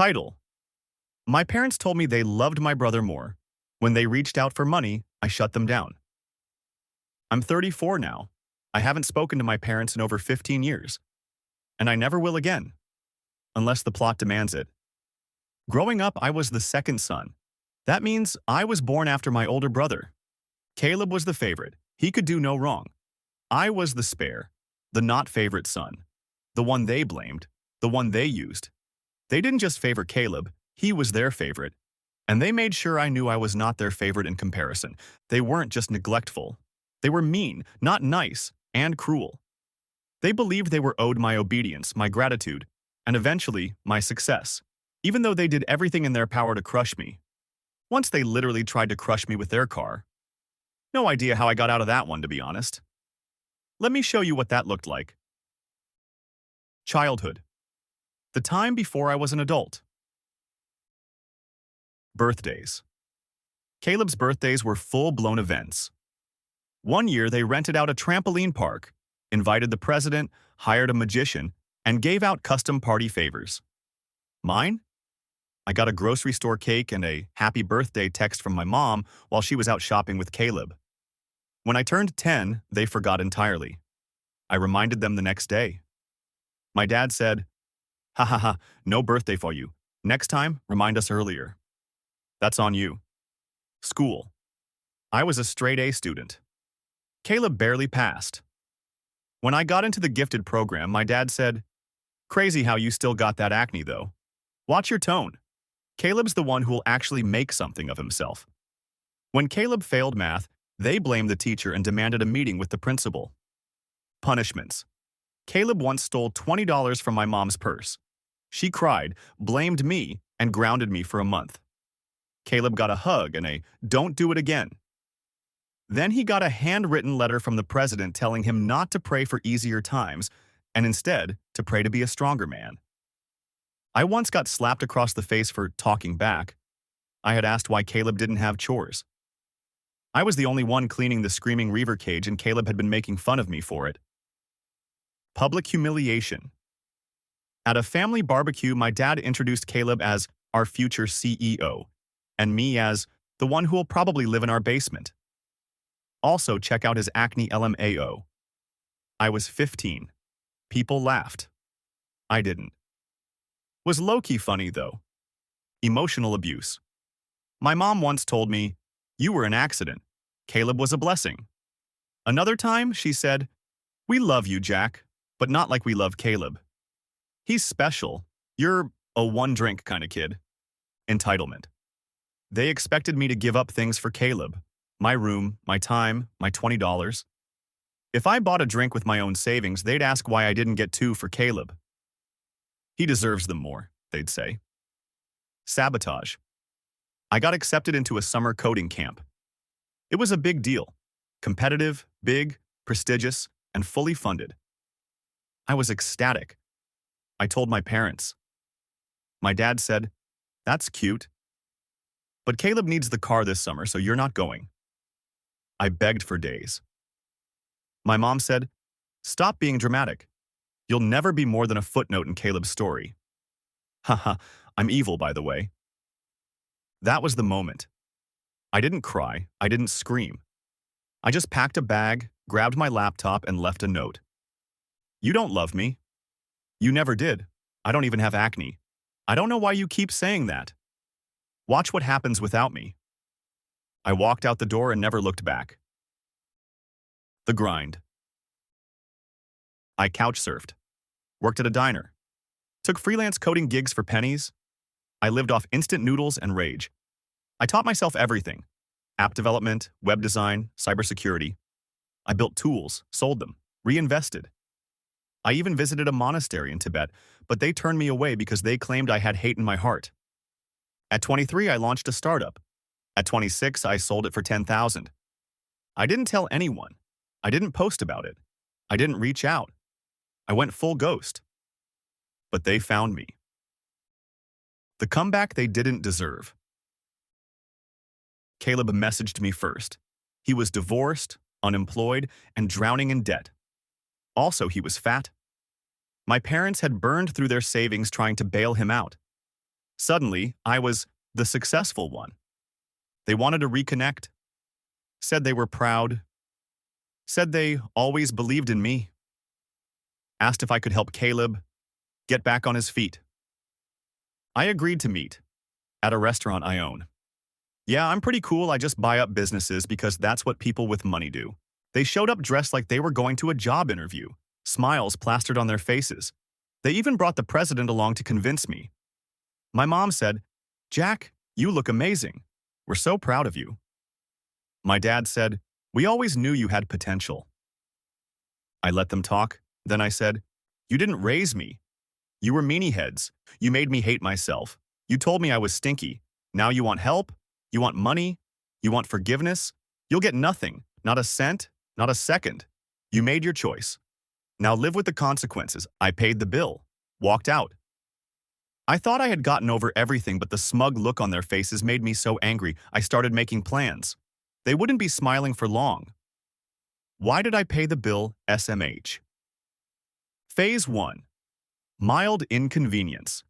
Title: My parents told me they loved my brother more. When they reached out for money, I shut them down. I'm 34 now. I haven't spoken to my parents in over 15 years. And I never will again, unless the plot demands it. Growing up, I was the second son. That means I was born after my older brother. Caleb was the favorite. He could do no wrong. I was the spare, the not favorite son, the one they blamed, the one they used. They didn't just favor Caleb, he was their favorite. And they made sure I knew I was not their favorite in comparison. They weren't just neglectful. They were mean, not nice, and cruel. They believed they were owed my obedience, my gratitude, and eventually my success, even though they did everything in their power to crush me. Once they literally tried to crush me with their car. No idea how I got out of that one, to be honest. Let me show you what that looked like. Childhood. The time before I was an adult. Birthdays. Caleb's birthdays were full-blown events. One year, they rented out a trampoline park, invited the president, hired a magician, and gave out custom party favors. Mine? I got a grocery store cake and a happy birthday text from my mom while she was out shopping with Caleb. When I turned 10, they forgot entirely. I reminded them the next day. My dad said, "Ha ha ha, no birthday for you. Next time, remind us earlier." That's on you. School. I was a straight A student. Caleb barely passed. When I got into the gifted program, my dad said, "Crazy how you still got that acne, though. Watch your tone. Caleb's the one who will actually make something of himself." When Caleb failed math, they blamed the teacher and demanded a meeting with the principal. Punishments. Caleb once stole $20 from my mom's purse. She cried, blamed me, and grounded me for a month. Caleb got a hug and a "don't do it again." Then he got a handwritten letter from the president telling him not to pray for easier times, and instead to pray to be a stronger man. I once got slapped across the face for talking back. I had asked why Caleb didn't have chores. I was the only one cleaning the screaming Reaver cage, and Caleb had been making fun of me for it. Public humiliation. At a family barbecue, my dad introduced Caleb as our future CEO, and me as the one who will probably live in our basement. Also, check out his acne LMAO. I was 15. People laughed. I didn't. Was low-key funny, though. Emotional abuse. My mom once told me, "You were an accident. Caleb was a blessing." Another time, she said, "We love you, Jack, but not like we love Caleb. He's special. You're a one-drink kind of kid." Entitlement. They expected me to give up things for Caleb. My room, my time, my $20. If I bought a drink with my own savings, they'd ask why I didn't get 2 for Caleb. "He deserves them more," they'd say. Sabotage. I got accepted into a summer coding camp. It was a big deal. Competitive, big, prestigious, and fully funded. I was ecstatic. I told my parents. My dad said, "That's cute. But Caleb needs the car this summer, so you're not going." I begged for days. My mom said, "Stop being dramatic. You'll never be more than a footnote in Caleb's story." Haha, I'm evil, by the way. That was the moment. I didn't cry. I didn't scream. I just packed a bag, grabbed my laptop, and left a note. "You don't love me. You never did. I don't even have acne. I don't know why you keep saying that. Watch what happens without me." I walked out the door and never looked back. The grind. I couch surfed, worked at a diner, took freelance coding gigs for pennies. I lived off instant noodles and rage. I taught myself everything: app development, web design, cybersecurity. I built tools, sold them, reinvested. I even visited a monastery in Tibet, but they turned me away because they claimed I had hate in my heart. At 23, I launched a startup. At 26, I sold it for $10,000. I didn't tell anyone. I didn't post about it. I didn't reach out. I went full ghost. But they found me. The comeback they didn't deserve. Caleb messaged me first. He was divorced, unemployed, and drowning in debt. Also, he was fat. My parents had burned through their savings trying to bail him out. Suddenly, I was the successful one. They wanted to reconnect, said they were proud, said they always believed in me, asked if I could help Caleb get back on his feet. I agreed to meet at a restaurant I own. Yeah, I'm pretty cool. I just buy up businesses because that's what people with money do. They showed up dressed like they were going to a job interview, smiles plastered on their faces. They even brought the president along to convince me. My mom said, "Jack, you look amazing. We're so proud of you." My dad said, "We always knew you had potential." I let them talk. Then I said, "You didn't raise me. You were meanie heads. You made me hate myself. You told me I was stinky. Now you want help? You want money? You want forgiveness? You'll get nothing. Not a cent. Not a second. You made your choice. Now live with the consequences." I paid the bill. Walked out. I thought I had gotten over everything, but the smug look on their faces made me so angry I started making plans. They wouldn't be smiling for long. Why did I pay the bill? SMH. Phase 1. Mild inconvenience.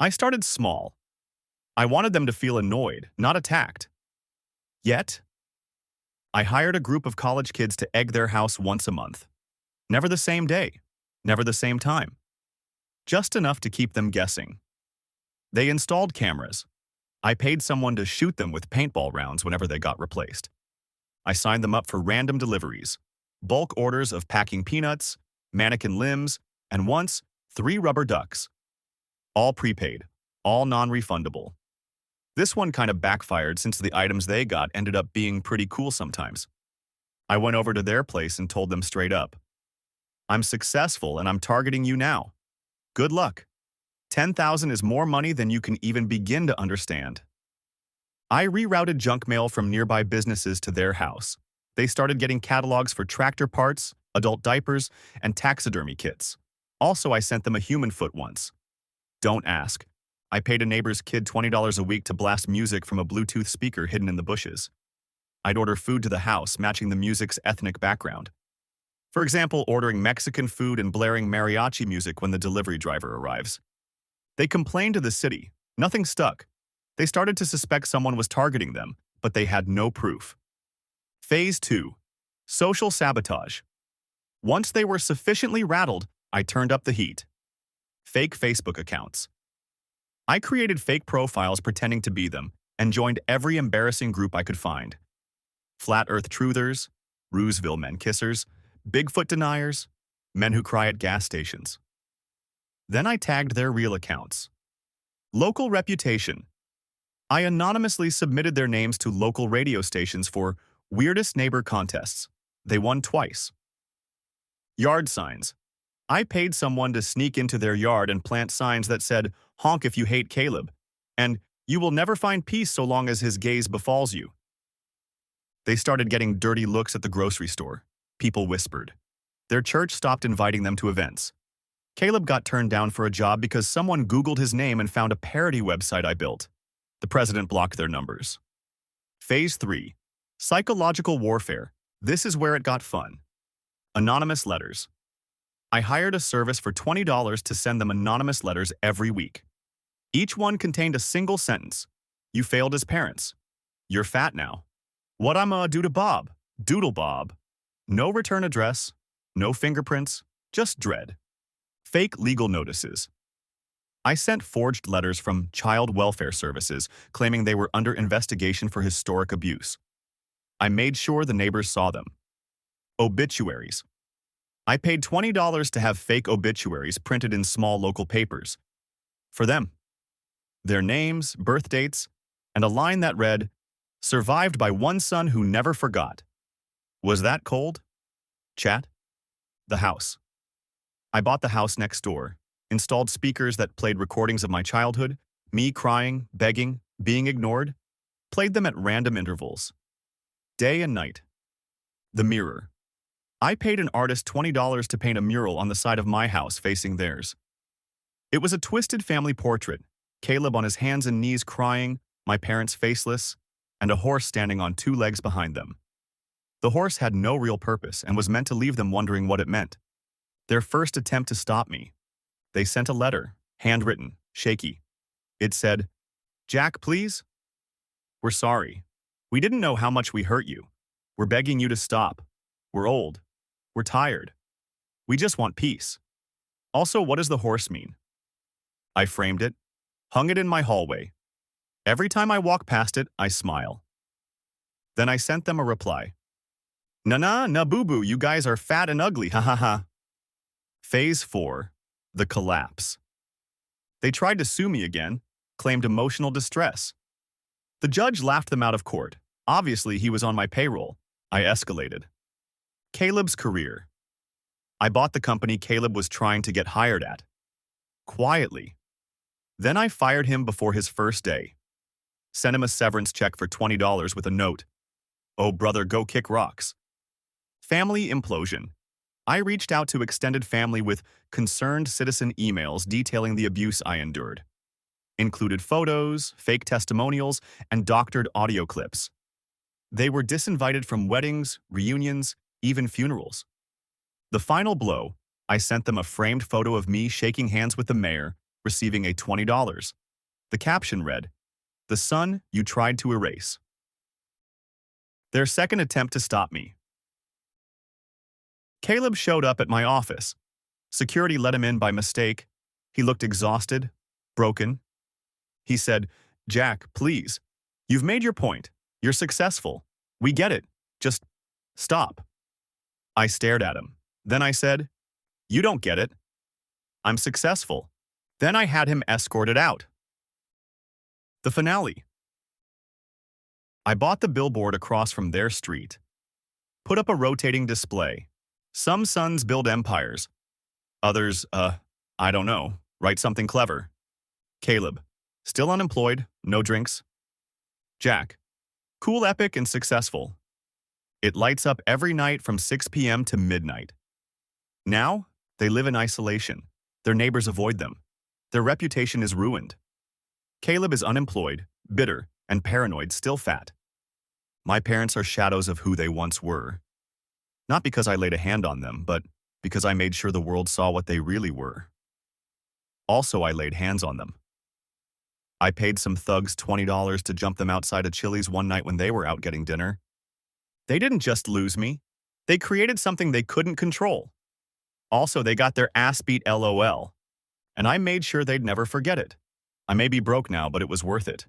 I started small. I wanted them to feel annoyed, not attacked. Yet, I hired a group of college kids to egg their house once a month. Never the same day, never the same time. Just enough to keep them guessing. They installed cameras. I paid someone to shoot them with paintball rounds whenever they got replaced. I signed them up for random deliveries, bulk orders of packing peanuts, mannequin limbs, and once, 3 rubber ducks. All prepaid, all non-refundable. This one kind of backfired since the items they got ended up being pretty cool sometimes. I went over to their place and told them straight up, "I'm successful and I'm targeting you now. Good luck. 10,000 is more money than you can even begin to understand." I rerouted junk mail from nearby businesses to their house. They started getting catalogs for tractor parts, adult diapers, and taxidermy kits. Also, I sent them a human foot once. Don't ask. I paid a neighbor's kid $20 a week to blast music from a Bluetooth speaker hidden in the bushes. I'd order food to the house, matching the music's ethnic background. For example, ordering Mexican food and blaring mariachi music when the delivery driver arrives. They complained to the city. Nothing stuck. They started to suspect someone was targeting them, but they had no proof. Phase 2. Social sabotage. Once they were sufficiently rattled, I turned up the heat. Fake Facebook accounts. I created fake profiles pretending to be them and joined every embarrassing group I could find. Flat Earth truthers, Ruseville men kissers, Bigfoot deniers, men who cry at gas stations. Then I tagged their real accounts. Local reputation. I anonymously submitted their names to local radio stations for weirdest neighbor contests. They won twice. Yard signs. I paid someone to sneak into their yard and plant signs that said, "Honk if you hate Caleb," and "You will never find peace so long as his gaze befalls you." They started getting dirty looks at the grocery store. People whispered. Their church stopped inviting them to events. Caleb got turned down for a job because someone Googled his name and found a parody website I built. The president blocked their numbers. Phase 3. Psychological warfare. This is where it got fun. Anonymous letters. I hired a service for $20 to send them anonymous letters every week. Each one contained a single sentence. "You failed as parents. You're fat now. What I'ma do to Bob? Doodle Bob." No return address, no fingerprints, just dread. Fake legal notices. I sent forged letters from child welfare services claiming they were under investigation for historic abuse. I made sure the neighbors saw them. Obituaries. I paid $20 to have fake obituaries printed in small local papers. For them. Their names, birth dates, and a line that read, "Survived by one son who never forgot." Was that cold? Chat? The house. I bought the house next door, installed speakers that played recordings of my childhood, me crying, begging, being ignored, played them at random intervals. Day and night. The mirror. I paid an artist $20 to paint a mural on the side of my house facing theirs. It was a twisted family portrait, Caleb on his hands and knees crying, my parents faceless, and a horse standing on 2 legs behind them. The horse had no real purpose and was meant to leave them wondering what it meant. Their first attempt to stop me. They sent a letter, handwritten, shaky. It said, "Jack, please? We're sorry. We didn't know how much we hurt you. We're begging you to stop. We're old. We're tired. We just want peace. Also, what does the horse mean?" I framed it, hung it in my hallway. Every time I walk past it, I smile. Then I sent them a reply. "Na-na, na-boo-boo, you guys are fat and ugly, ha ha ha." Phase 4. The collapse. They tried to sue me again, claimed emotional distress. The judge laughed them out of court. Obviously, he was on my payroll. I escalated. Caleb's career. I bought the company Caleb was trying to get hired at. Quietly. Then I fired him before his first day. Sent him a severance check for $20 with a note. "Oh, brother, go kick rocks." Family implosion. I reached out to extended family with concerned citizen emails detailing the abuse I endured. Included photos, fake testimonials, and doctored audio clips. They were disinvited from weddings, reunions, even funerals. The final blow, I sent them a framed photo of me shaking hands with the mayor, receiving a $20. The caption read, "The son you tried to erase." Their second attempt to stop me. Caleb showed up at my office. Security let him in by mistake. He looked exhausted, broken. He said, "Jack, please. You've made your point. You're successful. We get it. Just stop." I stared at him. Then I said, "You don't get it. I'm successful." Then I had him escorted out. The finale. I bought the billboard across from their street. Put up a rotating display. Some sons build empires. Others, I don't know, write something clever. Caleb, still unemployed, no drinks. Jack, cool, epic, and successful. It lights up every night from 6 p.m. to midnight. Now, they live in isolation. Their neighbors avoid them. Their reputation is ruined. Caleb is unemployed, bitter, and paranoid, still fat. My parents are shadows of who they once were. Not because I laid a hand on them, but because I made sure the world saw what they really were. Also, I laid hands on them. I paid some thugs $20 to jump them outside of Chili's one night when they were out getting dinner. They didn't just lose me. They created something they couldn't control. Also, they got their ass beat LOL. And I made sure they'd never forget it. I may be broke now, but it was worth it.